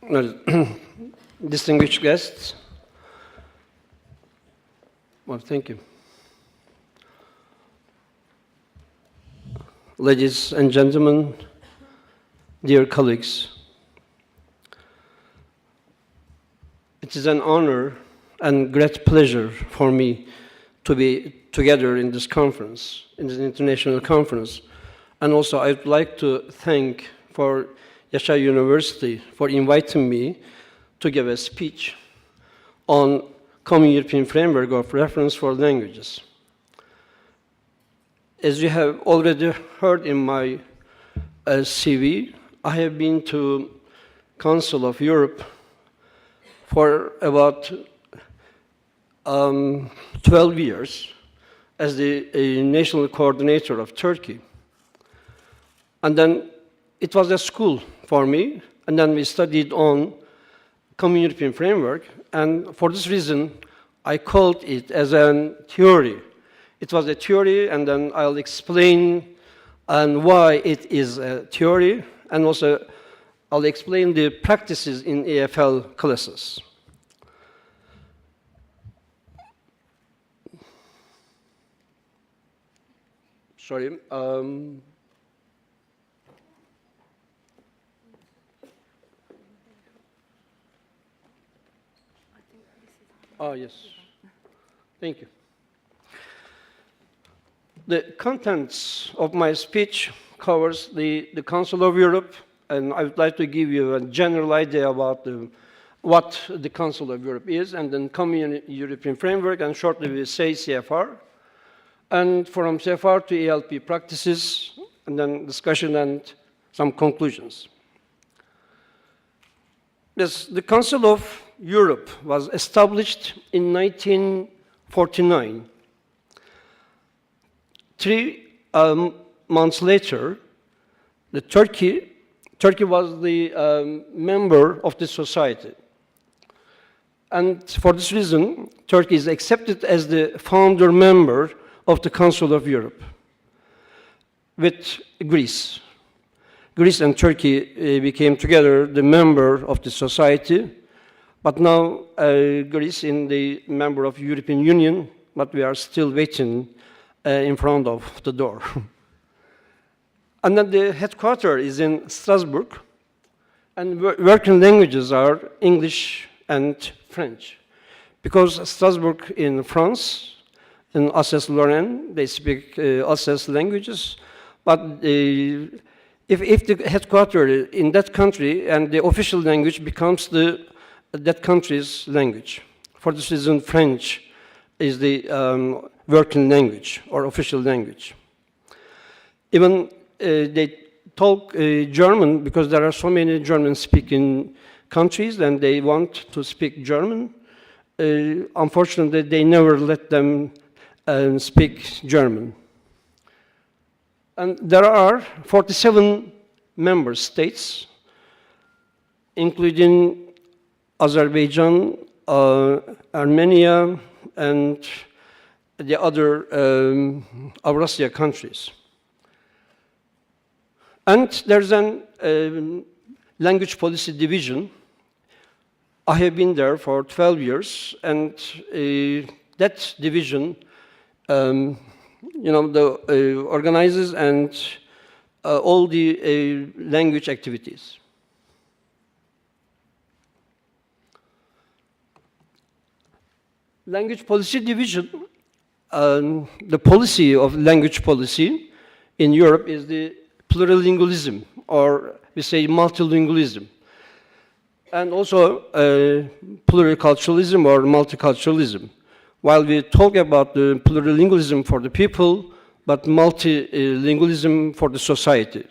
Well, distinguished guests, well, thank you. Ladies and gentlemen, dear colleagues, it is an honor and great pleasure for me to be together in this conference, in this international conference. And also I'd like to thank for Yasar University for inviting me to give a speech on Common European Framework of Reference for Languages. As you have already heard in my CV, I have been to Council of Europe for about 12 years as the national coordinator of Turkey. And then it was a school for me, and then we studied on Common European Framework, and for this reason, I called it as a theory. It was a theory, and then I'll explain and why it is a theory, and also I'll explain the practices in EFL classes. Sorry. Oh, yes. Thank you. The contents of my speech covers the Council of Europe, and I would like to give you a general idea about what the Council of Europe is, and then Common European Framework, and shortly we say CFR. And from CFR to ELP practices, and then discussion and some conclusions. Yes, the Council of Europe was established in 1949. 3 months later, Turkey was the member of the society. And for this reason, Turkey is accepted as the founder member of the Council of Europe with Greece. Greece and Turkey became together the member of the society, but now Greece is the member of European Union, but we are still waiting in front of the door. And then the headquarters is in Strasbourg, and working languages are English and French. Because Strasbourg in France, in Alsace-Lorraine, they speak Alsace languages, but if the headquarters in that country and the official language becomes that country's language. For this reason, French is the working language or official language. Even they talk German because there are so many German-speaking countries and they want to speak German. Unfortunately, they never let them speak German. And there are 47 member states, including Azerbaijan, Armenia, and the other Eurasia countries. And there's a language policy division. I have been there for 12 years, and that division organizes and all the language activities. Language policy division, the policy of language policy in Europe is the plurilingualism, or we say multilingualism, and also pluriculturalism or multiculturalism. While we talk about the plurilingualism for the people, but multilingualism for the society.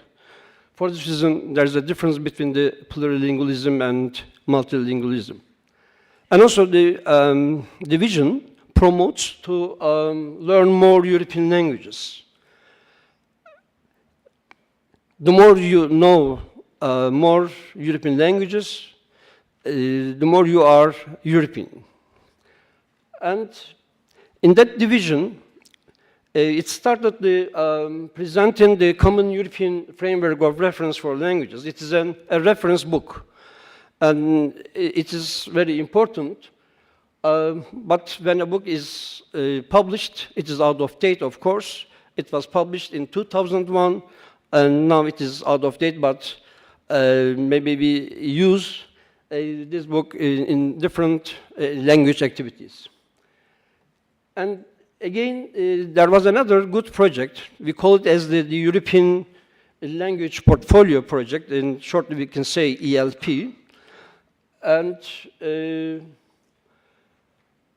For this reason, there's a difference between the plurilingualism and multilingualism. And also the division promotes to learn more European languages. The more you know more European languages, the more you are European. And in that division, it started presenting the Common European Framework of Reference for Languages. It is a reference book. And it is very important. But when a book is published, it is out of date, of course. It was published in 2001, and now it is out of date, but maybe we use this book in different language activities. And again, there was another good project. We call it as the European Language Portfolio Project. In shortly, we can say ELP. And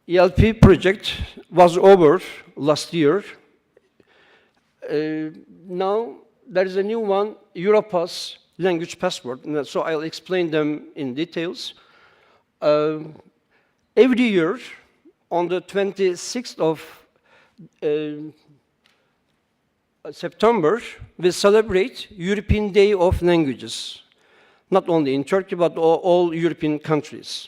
ELP project was over last year. Now there is a new one, Europass Language Passport. And so I'll explain them in details. Every year, on the 26th of September, we celebrate European Day of Languages, not only in Turkey, but all European countries.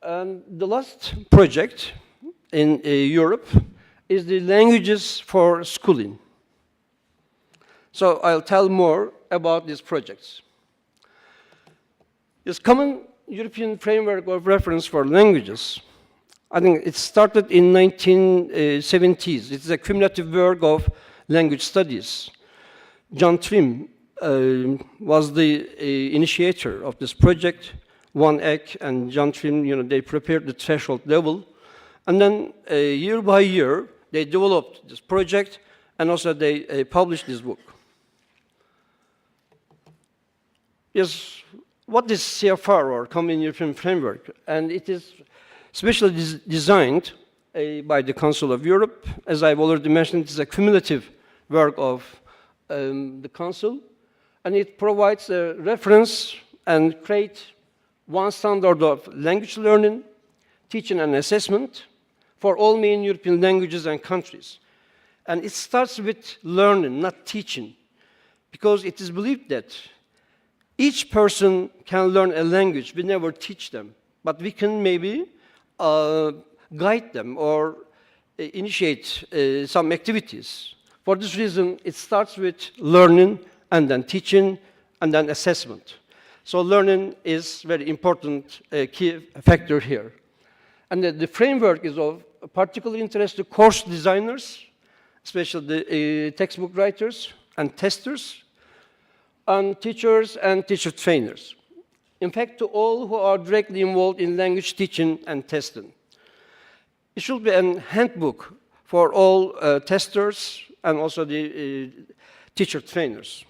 And the last project in Europe is the Languages for Schooling. So I'll tell more about these projects. This common European framework of reference for languages, I think it started in 1970s. It's a cumulative work of language studies. John Trim was the initiator of this project. Van Eck and John Trim, they prepared the threshold level. And then year by year, they developed this project, and also they published this book. Yes, what is CFR, or Common European Framework? And it is specially designed by the Council of Europe. As I've already mentioned, it is a cumulative work of the Council, and it provides a reference and creates one standard of language learning, teaching and assessment for all main European languages and countries. And it starts with learning, not teaching, because it is believed that each person can learn a language. We never teach them, but we can maybe guide them or initiate some activities. For this reason, it starts with learning, and then teaching, and then assessment. So learning is a very important key factor here. And the framework is of particular interest to course designers, especially the textbook writers and testers, and teachers and teacher trainers. In fact, to all who are directly involved in language teaching and testing. It should be a handbook for all testers and also the teacher trainers.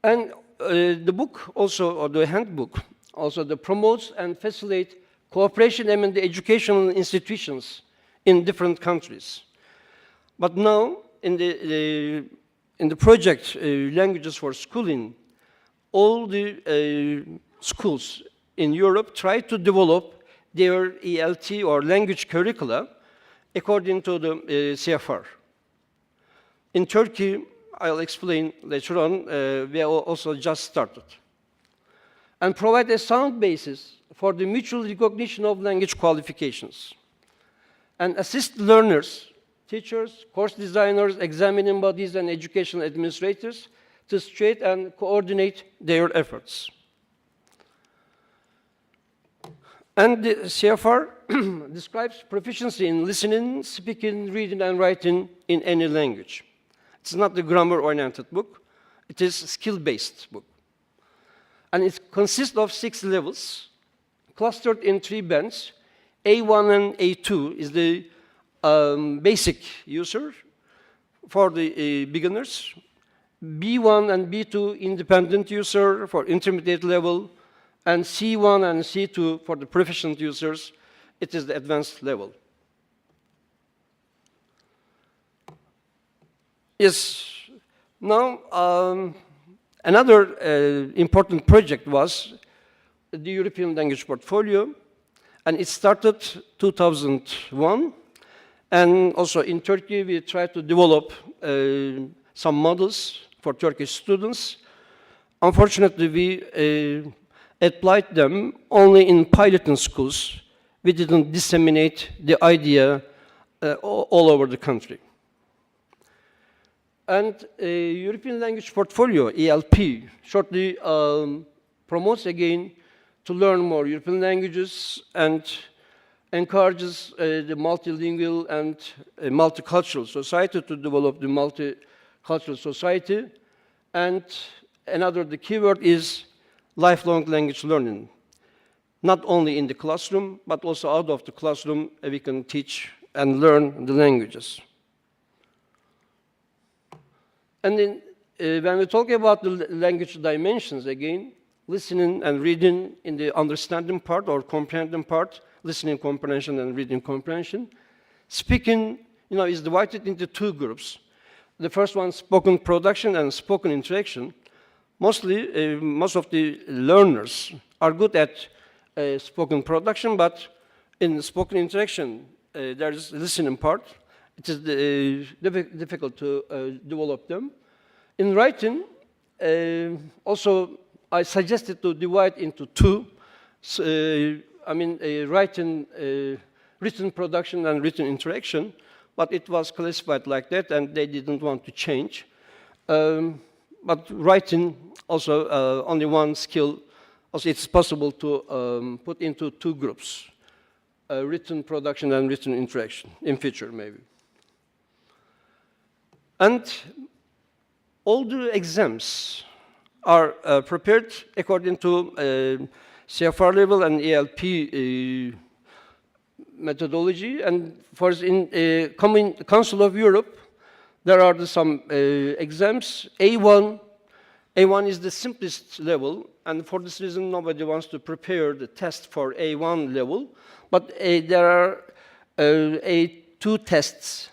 And the book also, or the handbook, also promotes and facilitates cooperation among the educational institutions in different countries. But now, in the project Languages for Schooling, all the schools in Europe try to develop their ELT or language curricula according to the CFR. In Turkey, I'll explain later on, we have also just started. And provide a sound basis for the mutual recognition of language qualifications. And assist learners, teachers, course designers, examining bodies, and educational administrators to straight and coordinate their efforts. And the CFR describes proficiency in listening, speaking, reading, and writing in any language. It's not a grammar-oriented book. It is a skill-based book. And it consists of 6 levels, clustered in 3 bands. A1 and A2 is the basic user for the beginners. B1 and B2 independent user for intermediate level. And C1 and C2 for the proficient users. It is the advanced level. Yes, now another important project was the European Language Portfolio, and it started 2001. And also in Turkey, we tried to develop some models for Turkish students. Unfortunately, we applied them only in piloting schools. We didn't disseminate the idea all over the country. And European Language Portfolio, ELP, shortly promotes again to learn more European languages and encourages the multilingual and multicultural society to develop the multicultural society. And another, the keyword is lifelong language learning. Not only in the classroom, but also out of the classroom, we can teach and learn the languages. And then, when we talk about the language dimensions again, listening and reading in the understanding part or comprehending part, listening comprehension and reading comprehension. Speaking, is divided into two groups. The first one, spoken production and spoken interaction. Mostly, most of the learners are good at spoken production, but in spoken interaction, there is listening part. It is difficult to develop them. In writing, also, I suggested to divide into two. Written production and written interaction, but it was classified like that, and they didn't want to change. But writing, also only one skill. Also, it's possible to put into two groups, written production and written interaction, in future maybe. And all the exams are prepared according to SoFL level and ELP methodology. And for in common Council of Europe, there are some exams. A1 is the simplest level, and for this reason, nobody wants to prepare the test for A1 level. But there are A2 tests,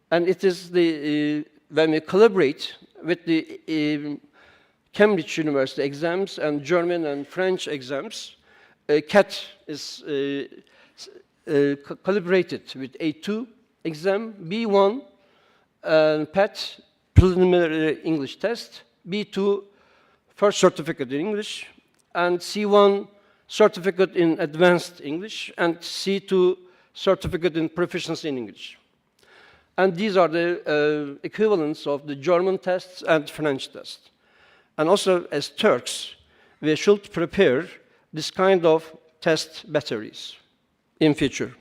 and it is the when we collaborate with the Cambridge University exams and German and French exams, CAT is collaborated with A2 exam, B1 PAT, preliminary English test, B2 first certificate in English, and C1 certificate in advanced English, and C2 certificate in proficiency in English. And these are the equivalents of the German tests and French tests. And also, as Turks, we should prepare this kind of test batteries in future.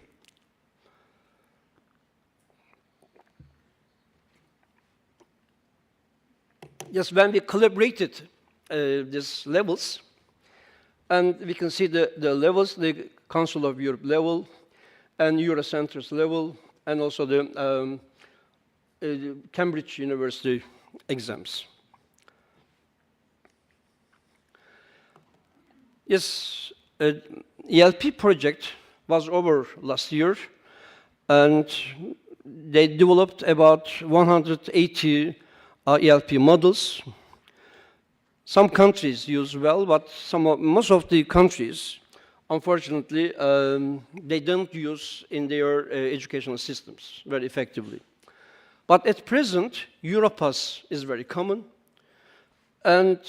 Yes, when we collaborated these levels, and we can see the levels, the Council of Europe level, and Eurocenters level, and also the Cambridge University exams. Yes, ELP project was over last year, and they developed about 180 ELP models. Some countries use well, but most of the countries, unfortunately, they don't use in their educational systems very effectively. But at present, Europass is very common, and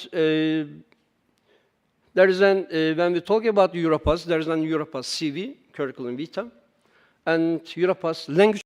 there is when we talk about Europass, there is an Europass CV, curriculum vitae, and Europass language